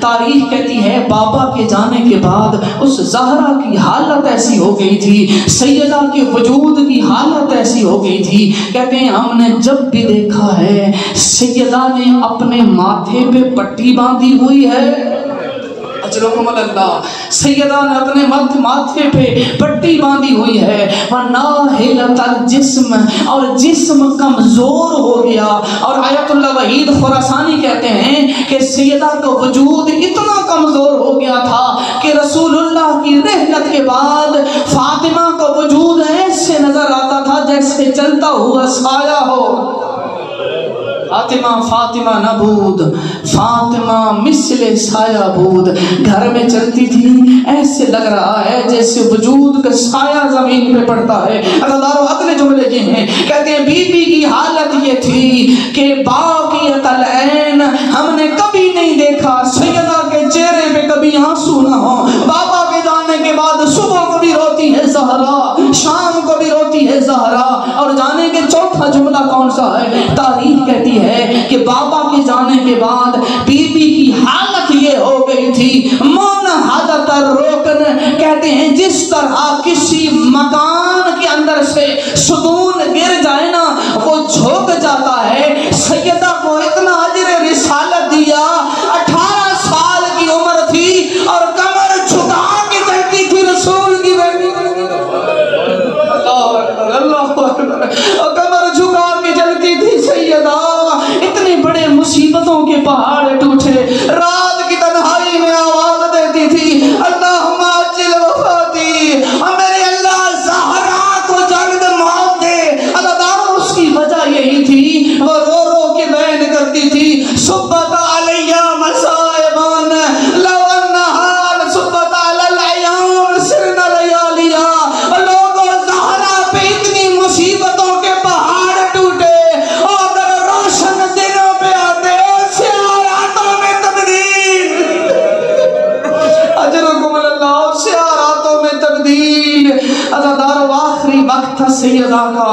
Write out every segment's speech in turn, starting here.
تاریخ کہتی ہے بابا کے جانے کے بعد اس زہرا کی حالت ایسی ہو گئی تھی، سیدہ کے وجود کی حالت ایسی ہو گئی تھی، کہتے ہیں ہم نے جب بھی دیکھا ہے سیدہ نے اپنے ماتھے پہ پٹی باندھی ہوئی ہے، اجرکم اللہ، سیدہ نے اپنے ماتھے پہ پٹی باندھی ہوئی ہے، وَنَاهِلَةَ الْجِسْمِ، اور جسم کمزور ہو گیا۔ اور آیت اللہ وحید خراسانی کہتے ہیں کہ سیدہ کا وجود اتنا کمزور ہو گیا تھا کہ رسول اللہ کی رحلت کے بعد فاطمہ کا وجود ایسے نظر آتا تھا جیسے چلتا ہوا سایہ ہو۔ فاطمہ نبود، فاطمہ مثل سایہ بود، گھر میں چلتی تھی ایسے لگ رہا ہے جیسے وجود کا سایہ زمین پہ پڑتا ہے۔ اگلے جملے یہ ہیں، کہتے ہیں بی بی کی حالت یہ تھی کہ باقیت العین، ہم نے کبھی نہیں دیکھا سیدہ کے چہرے پہ کبھی آنسو نہ ہو۔ بابا کے جانے کے بعد صبح کو بھی روتی ہے زہرا، شام کو بھی روتی ہے زہرا، اور جانے کے چوتھا جملہ کون سا ہے؟ تاریخ کہتی ہے کہ بابا کے جانے کے بعد بی بی کی حالت یہ ہو گئی تھی منحدت الرکن، کہتے ہیں جس طرح کسی مکان کے اندر سے ستون گر جائے نا وہ جھک جاتا ہے، سیدہ کو اتنا اجر رسالت دیا، 18 سال کی عمر تھی اور کمر جھکا کے چلتی تھی رسول کی بیٹی، اللہ اکبر، اور کمر جھکا کے چلتی تھی سیدہ، اتنے بڑے مصیبتوں کے پہاڑ ٹوٹے، رات کی تنہائی میں آواز دیتی تھی اللہم عجل وفاتی، اور میرے اللہ زہرا کو جلد موت دے۔ اللہ اس کی وجہ یہی تھی، وہ رو رو کے بیان کرتی تھی صبت علیہ مصائبان لو انہا صبت علی العیام سرن لیالیا، لوگوں زہرا پہ اتنی مصیبتوں کے پہاڑ ٹوٹے، اور اگر روشن دنوں پہ آتے سیاہ راتوں میں تبدیل، اجرکم اللہ، سیاہ راتوں میں تبدیل۔ عزادار آخری وقت تھا سیدہ کا،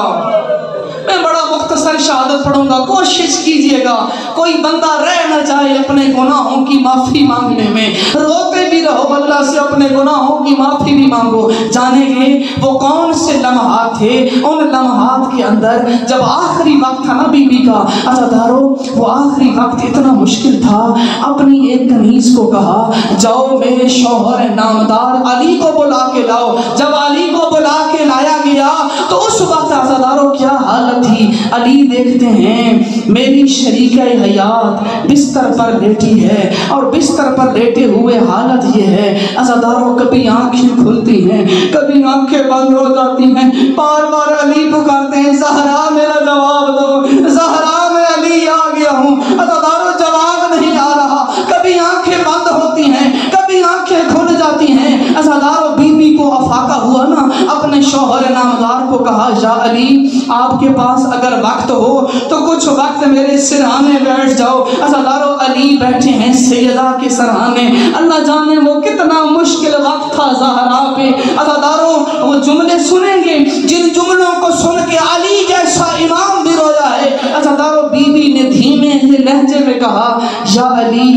میں بڑا مختصر شہادت پڑھوں گا، کوشش کیجئے گا کوئی بندہ رہ نہ جائے اپنے گناہوں کی معافی مانگنے میں، روتے بھی رہو اللہ سے، اپنے گناہوں کی معافی بھی مانگو۔ جانیں گے وہ کون سے لمحات تھے؟ ان لمحات کے اندر جب آخری وقت تھا نا بی بی کا، عزادارو وہ آخری وقت اتنا مشکل تھا، اپنی ایک کنیز کو کہا جاؤ میرے شوہر نامدار علی کو بلا کے لاؤ۔ جب علی کو بلا کے لایا گیا تو اس وقت عزادارو کیا حالت تھی؟ علی دیکھتے ہیں میری شریکہ حیات بستر پر لیٹی ہے، اور بستر پر لیٹے ہوئے حالت یہ ہے عزادارو کبھی آنکھیں کھلتی ہیں کبھی آنکھیں بند ہو جاتی ہیں، بار بار علی پکارتے ہیں زہرا میرا جواب دو، زہرا میں علی آ گیا ہوں، عزادارو جواب نہیں آ رہا، کبھی آنکھیں بند ہوتی ہیں کبھی آنکھیں کھل جاتی ہیں۔ عزادارو بی بی کو افاقہ ہوا نا، اپنے شوہر نامدار کو کہا یا علی آپ کے پاس اگر وقت ہو تو کچھ وقت میرے سرہانے بیٹھ جاؤ۔ عزادارو علی بیٹھے ہیں سیدہ کے سرہانے، اللہ جانے وہ کتنا مشکل وقت تھا زہرا پہ۔ عزادارو وہ جملے سنیں گے جن جملوں کو سن کے علی جیسا امام بھی رویا ہے۔ عزادارو بی بی نے دھیمے لہجے میں کہا یا علی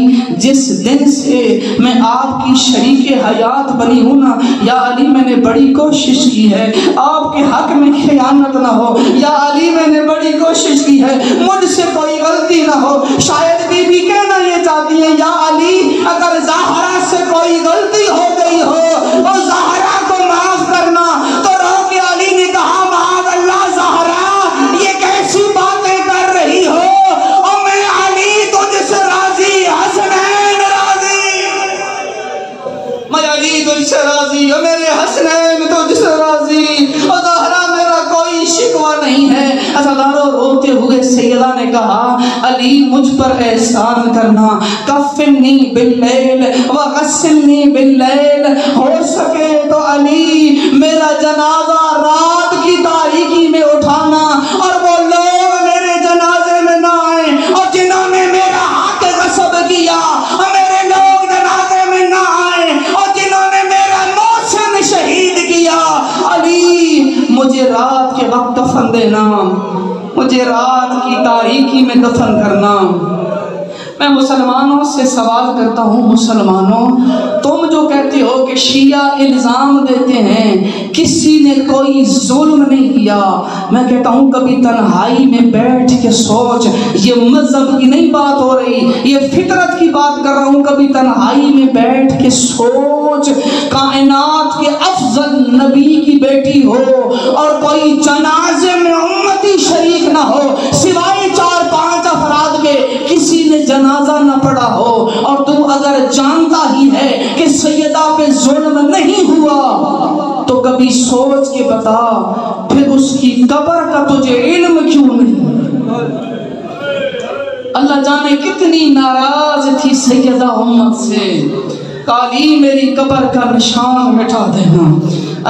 جس دن سے میں آپ کی شریک حیات بنی ہوں نا، یا علی میں نے بڑی کوشش کی ہے آپ کے حق میں خیانت نہ ہو، یا علی میں نے بڑی کوشش کی ہے مجھ سے کوئی غلطی نہ ہو۔ شاید بی بی کہنا یہ چاہتی ہے یا علی اگر زہرا سے کوئی غلطی ہو گئی ہو اور زہرا کو معاف کرنا، تو رو کے علی نے کہا معاذ اللہ زہرا یہ کیسی باتیں کر رہی ہو، اور میں علی تجھ سے راضی، حسنین راضی، میں علی تجھ سے راضی، اور میرے حسنین تجھ سے راضی، اور زہرا میرا کوئی شکوہ نہیں ہے۔ عزادارو روتے ہوئے سیدہ نے کہا علی مجھ پر احسان کرنا، کفنی باللیل وغسلنی باللیل، ہو سکے تو علی میرا جنازہ رات کی تاریکی میں اٹھانا، اور وہ لوگ میرے جنازے میں نہ آئیں، اور جنہوں نے میرا حق غصب کیا اور میرے لوگ جنازے میں نہ آئیں، اور جنہوں نے میرا محسن شہید کیا، علی مجھے رات کے وقت دفن دینا، مجھے رات کی تاریکی میں دفن کرنا۔ میں مسلمانوں سے سوال کرتا ہوں، مسلمانوں تم جو کہتے ہو کہ شیعہ الزام دیتے ہیں کسی نے کوئی ظلم نہیں کیا، میں کہتا ہوں کبھی تنہائی میں بیٹھ کے سوچ، یہ مذہب کی نہیں بات ہو رہی، یہ فطرت کی بات کر رہا ہوں، کبھی تنہائی میں بیٹھ کے سوچ، کائنات کے افضل نبی کی بیٹی ہو اور کوئی جنازے میں امتی شریک نہ ہو، سوائے 4-5 افراد کے کسی نے جنازہ نہ پڑھا ہو، اور تو اگر جانتا ہی ہے کہ سیدہ پہ ظلم نہیں ہوا تو کبھی سوچ کے بتا پھر اس کی قبر کا تجھے علم کیوں نہیں؟ اللہ جانے کتنی ناراض تھی سیدہ امت سے، علی میری قبر کا نشان مٹا دینا،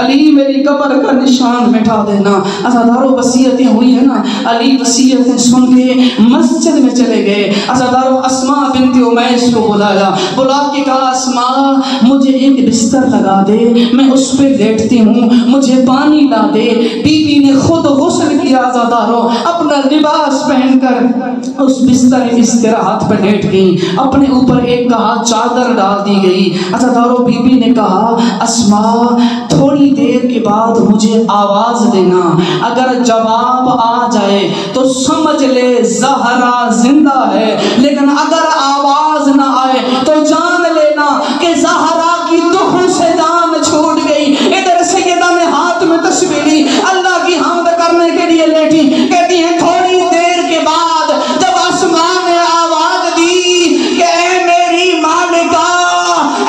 علی میری قبر کا نشان مٹا دینا۔ عزادارو وصیتیں ہوئی ہیں نا، علی وصیتیں سن کے مسجد میں چلے گئے، عزادارو اسماء بنت امیس کو بلایا، بلا کے کہا اسماء مجھے ایک بستر لگا دے، میں اس پہ لیٹتی ہوں، مجھے پانی لا دے۔ بی بی نے خود غسل کیا، عزادارو اپنا لباس پہن کر اس بستر استراحت پہ لیٹ گئی، اپنے اوپر ایک کہا چادر ڈال دی گئی۔ عزادارو بی بی نے کہا اسماء تھوڑی دیر کے بعد مجھے آواز دینا، اگر جواب آ جائے تو سمجھ لے زہرا زندہ ہے، لیکن اگر آواز نہ آئے تو جان لینا کہ زہرا کی دخل سے جان چھوٹ گئی۔ ادھر سیدہ نے ہاتھ میں تسبیح لی، اللہ کی حمد کرنے کے لیے لیٹی، کہتی ہیں تھوڑی دیر کے بعد جب اسماء نے آواز دی کہ اے میری مالکہ،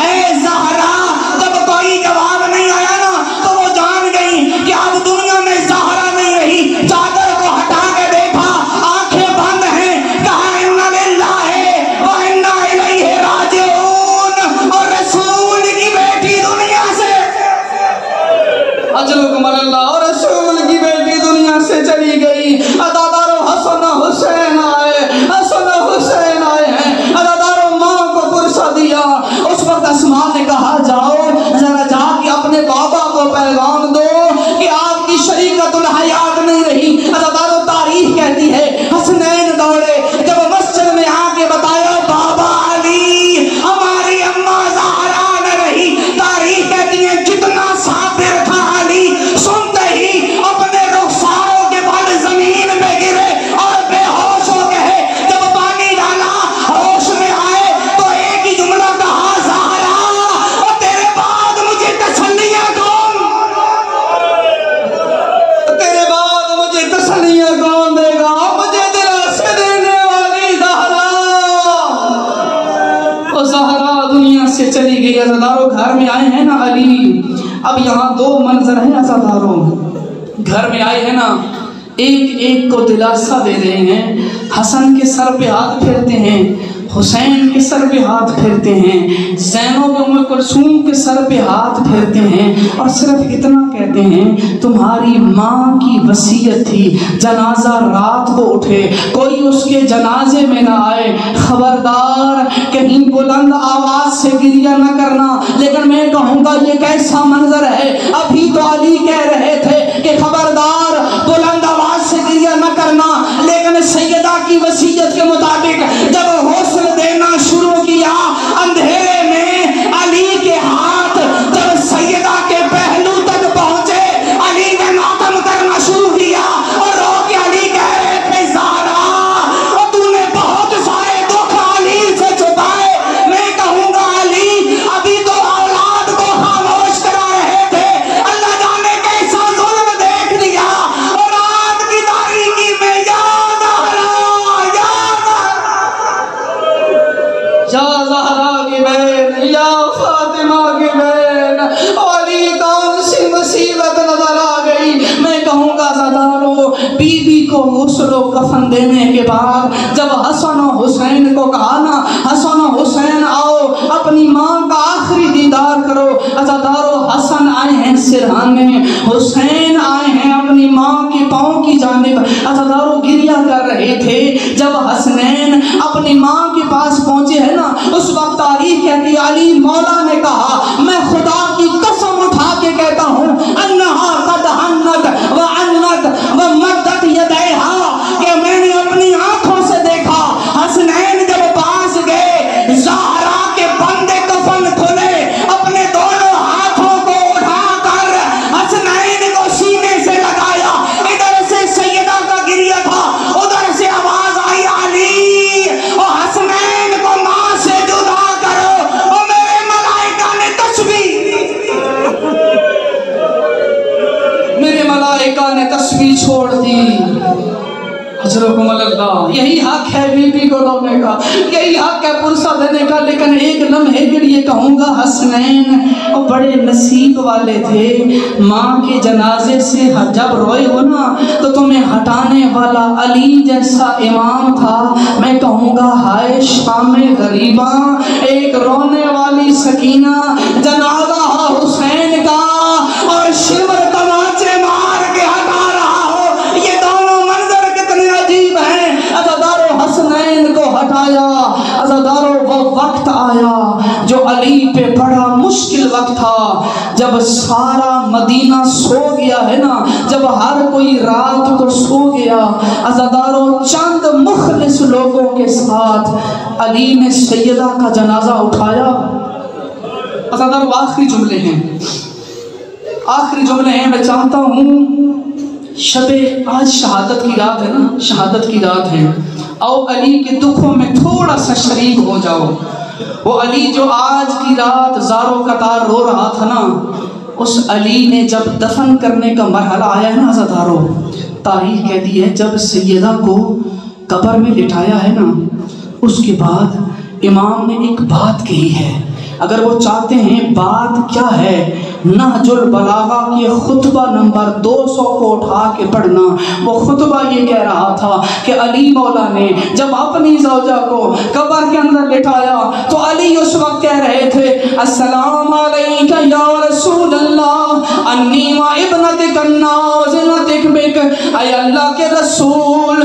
اے زہرا، جب کوئی جواب نہیں آیا نا تو وہ جان گئی کہ اب دنیا میں زہرا نہیں رہی۔ چادر کو ہٹا کے دیکھا، آنکھیں بند ہیں، کہا انا للہ و انا الیہ راجعون، اور رسول کی بیٹی دنیا سے اجرکم اللہ، اور رسول کی بیٹی دنیا سے چلی گئی۔ عزادارو حسن حسین آئے، حسن حسین آئے ہیں، عزادارو ماں کو پرسہ دیا۔ اس وقت اسماء نے کہا جاؤ ذرا جا کے اپنے بابا کو پیغام دو کہ آپ کی شریکت الحیات نہیں رہی۔ عزادارو تاریخ کہتی ہے حسنین دوڑے، جب مسجد میں آ کے بتایا بابا علی ہماری اماں زہرا نہ رہی، تاریخ کہتی ہے جتنا صابر تھا علی سنتے ہی اپنے رخساروں کے بل زمین میں گرے اور بے ہوش ہو گئے۔ جب پانی ڈالا ہوش میں آئے تو ایک ہی جملہ کہا زہرا، اور تیرے بعد مجھے تسلیاں کون، تیرے بعد مجھے تسلیاں کون دے گا، مجھے دلاسے دینے والی زہرا۔ وہ زہرا دنیا سے چلی گئی۔ عزادارو گھر میں آئے ہیں نا علی، اب یہاں دو منظر ہیں عزادارو، گھر میں آئے ہیں نا، ایک کو دلاسا دے رہے ہیں، حسن کے سر پہ ہاتھ پھیرتے ہیں، حسین کے سر پہ ہاتھ پھیرتے ہیں، زینب ام کلثوم کے سر پہ ہاتھ پھیرتے ہیں، اور صرف اتنا کہتے ہیں تمہاری ماں کی وصیت تھی جنازہ رات کو اٹھے، کوئی اس کے جنازے میں نہ آئے، خبردار کہیں بلند آواز سے گریہ نہ کرنا۔ لیکن میں کہوں گا یہ کیسا منظر ہے، ابھی تو علی کہہ رہے تھے کہ خبردار بلند آواز سے گریہ نہ کرنا، لیکن سیدہ کی وصیت کے مطابق جب غسل دینا شروع کیا، اندھیرے میں علی کے ہاتھ جب سیدہ کے پہلو تک پہنچے، علی نے ماتم کرنا شروع کیا اور رو کے علی کہہ رہے تھے زہرا اور تو نے بہت سارے دکھ علی سے چھپائے۔ میں کہوں گا علی ابھی تو اولاد کو خاموش کرا رہے تھے، اللہ جانے کیسا ظلم دیکھ لیا، اور رات کی تاریکی میں یا زہرا کی بہن، یا فاطمہ کی بہن، علی کون سی مصیبت نظر آ گئی۔ میں کہوں گا عزادارو بی بی کو غسل و کفن دینے کے بعد جب حسن و حسین کو کہا نا حسن و حسین آؤ اپنی ماں کا آخری دیدار کرو، عزادارو حسن آئے ہیں سرہانے، حسین آئے ہیں اپنی ماں کے پاؤں کی جانب، عزادارو گریہ کر رہے تھے۔ جب حسنین اپنی ماں کے پاس پہنچے ہیں نا، اس وقت تاریخ کہتی علی مولا نے کہا میں خدا کی قسم اٹھا کے کہتا ہوں انہا قد حنت وعنت ومدت یدیہا، کہ میں نے اپنی آنکھوں سے دیکھا حسنین جب پاس چھوڑ دی۔ حضرکم اللہ، یہی حق ہے بی بی کو رونے کا، یہی حق ہے پرسہ دینے کا، لیکن ایک لمحے کے لیے کہوں گا حسنین وہ بڑے نصیب والے تھے۔ ماں کے جنازے سے جب روئے ہو نا تو تمہیں ہٹانے والا علی جیسا امام تھا۔ میں کہوں گا ہائے شام غریباں، ایک رونے والی سکینہ جنازہ حسین کا اور شمر تماچے مار کے ہٹا رہا ہو، یہ دونوں منظر کتنے عجیب ہیں۔ عزادارو حسنین کو ہٹایا، عزادارو وہ وقت آیا جو علی پہ بڑا مشکل وقت تھا، جب سارا مدینہ سو گیا ہے نا، جب ہر کوئی رات کو سو گیا، عزادارو چند مخلص لوگوں کے ساتھ علی نے سیدہ کا جنازہ اٹھایا۔ عزادارو آخری جملے ہیں، آخری جملے ہیں۔ میں چاہتا ہوں شب آج شہادت کی رات ہے نا، شہادت کی رات ہے، آؤ علی کے دکھوں میں تھوڑا سا شریک ہو جاؤ۔ وہ علی جو آج کی رات زاروں قطار رو رہا تھا نا، اس علی نے جب دفن کرنے کا مرحلہ آیا ہے نا عزادارو، تاریخ کہتی ہے جب سیدہ کو قبر میں لٹایا ہے نا، اس کے بعد امام نے ایک بات کہی ہے۔ اگر وہ چاہتے ہیں بات کیا ہے، نہج البلاغہ کے خطبہ نمبر 200 کو اٹھا کے پڑھنا۔ وہ خطبہ یہ کہہ رہا تھا کہ علی مولا نے جب اپنی زوجہ کو قبر کے اندر لٹایا تو علی اس وقت کہہ رہے تھے السلام علیکہ یا رسول اللہ انی و ابنتک النازلتک بک، اے اللہ کے رسول